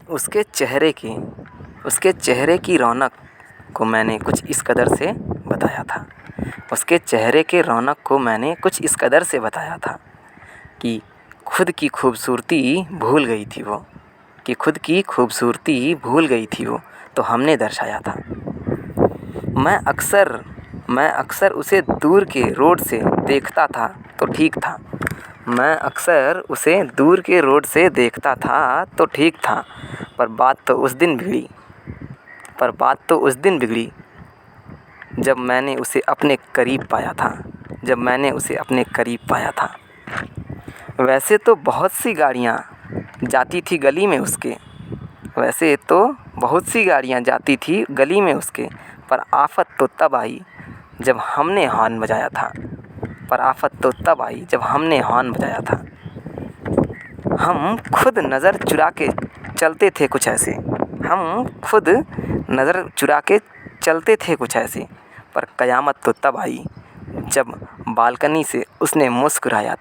उसके चेहरे की रौनक को मैंने कुछ इस कदर से बताया था। उसके चेहरे के रौनक को मैंने कुछ इस कदर से बताया था कि खुद की खूबसूरती भूल गई थी वो, तो हमने दर्शाया था। मैं अक्सर उसे दूर के रोड से देखता था तो ठीक था। पर बात तो उस दिन बिगड़ी जब मैंने उसे अपने करीब पाया था। वैसे तो बहुत सी गाड़ियाँ जाती थी गली में उसके, पर आफत तो तब आई जब हमने हॉर्न बजाया था। हम खुद नज़र चुरा के चलते थे कुछ ऐसे, पर क़यामत तो तब आई जब बालकनी से उसने मुस्कुराया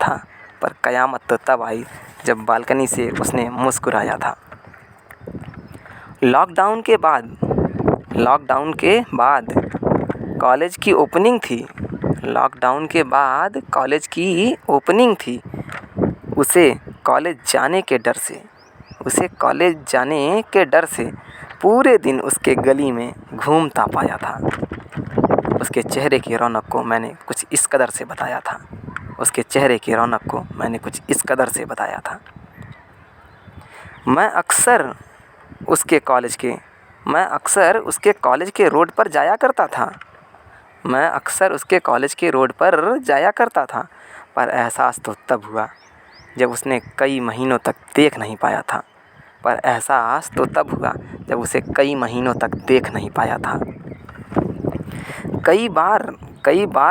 था। लॉकडाउन के बाद कॉलेज की ओपनिंग थी। उसे कॉलेज जाने के डर से पूरे दिन उसके गली में घूमता पाया था। उसके चेहरे की रौनक को मैंने कुछ इस कदर से बताया था। मैं अक्सर उसके कॉलेज के रोड पर जाया करता था, पर एहसास तो तब हुआ जब उसने कई महीनों तक देख नहीं पाया था। कई बार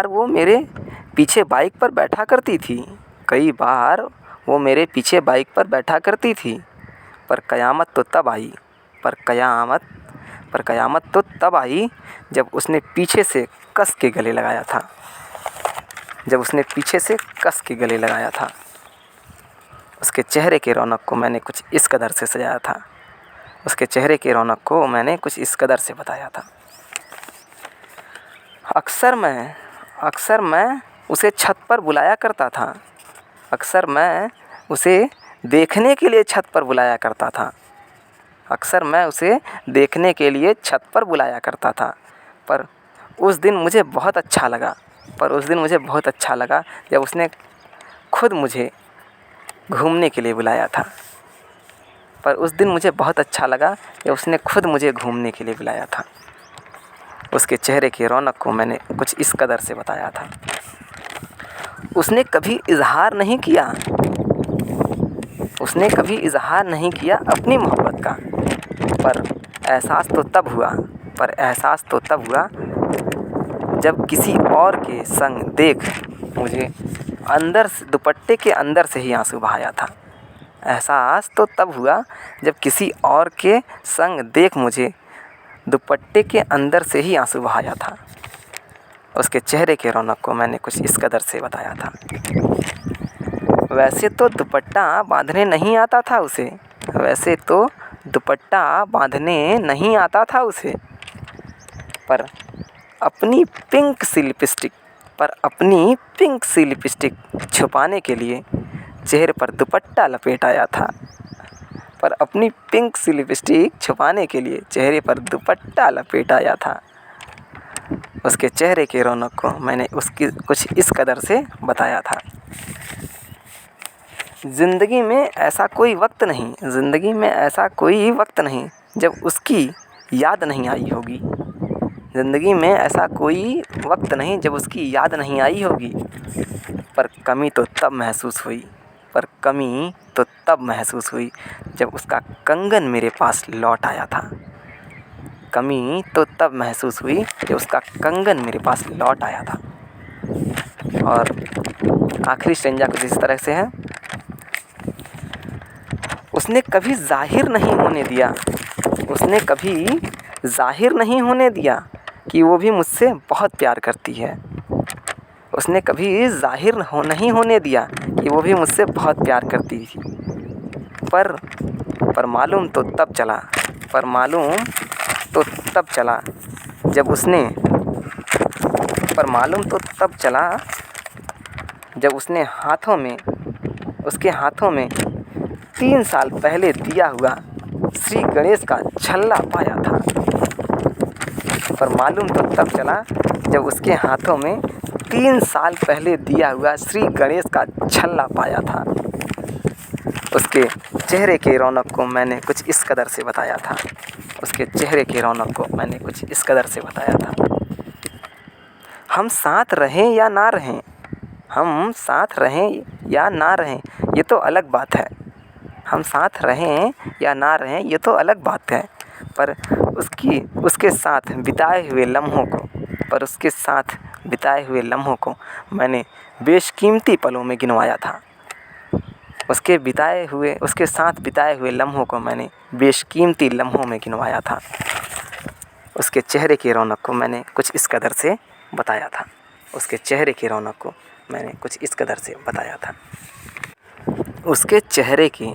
वो मेरे पीछे बाइक पर बैठा करती थी, पर क़यामत तो तब आई जब उसने पीछे से कस के गले लगाया था। उसके चेहरे के रौनक को मैंने कुछ इस कदर से बताया था। अक्सर मैं उसे छत पर बुलाया करता था। पर उस दिन मुझे बहुत अच्छा लगा जब उसने खुद मुझे घूमने के लिए बुलाया था। उसके चेहरे की रौनक को मैंने कुछ इस कदर से बताया था। उसने कभी इज़हार नहीं किया अपनी मोहब्बत का, पर एहसास तो तब हुआ जब किसी और के संग देख मुझे दुपट्टे के अंदर से ही आंसू बहाया था। उसके चेहरे के रौनक को मैंने कुछ इस कदर से बताया था। वैसे तो दुपट्टा बांधने नहीं आता था उसे, पर अपनी पिंक सी लिपस्टिक छुपाने के लिए चेहरे पर दुपट्टा लपेट आया था। उसके चेहरे के रौनक को मैंने उसकी कुछ इस कदर से बताया था। ज़िंदगी में ऐसा कोई वक्त नहीं जब उसकी याद नहीं आई होगी। पर कमी तो तब महसूस हुई जब उसका कंगन मेरे पास लौट आया था। और आखिरी स्टेंजा कुछ इस तरह से है। उसने कभी ज़ाहिर नहीं होने दिया कि वो भी मुझसे बहुत प्यार करती है। पर पर मालूम तो तब चला जब उसने उसके हाथों में 3 साल पहले दिया हुआ श्री गणेश का छल्ला पाया था। पर मालूम तो तब चला जब उसके हाथों में 3 साल पहले दिया हुआ श्री गणेश का छल्ला पाया था। उसके चेहरे की रौनक को मैंने कुछ इस कदर से बताया था। हम साथ रहें या ना रहें ये तो अलग बात है। पर उसके साथ बिताए हुए लम्हों को मैंने बेशकीमती पलों में गिनवाया था। उसके साथ बिताए हुए लम्हों को मैंने बेशकीमती लम्हों में गिनवाया था। उसके चेहरे की रौनक को मैंने कुछ इस कदर से बताया था। उसके चेहरे की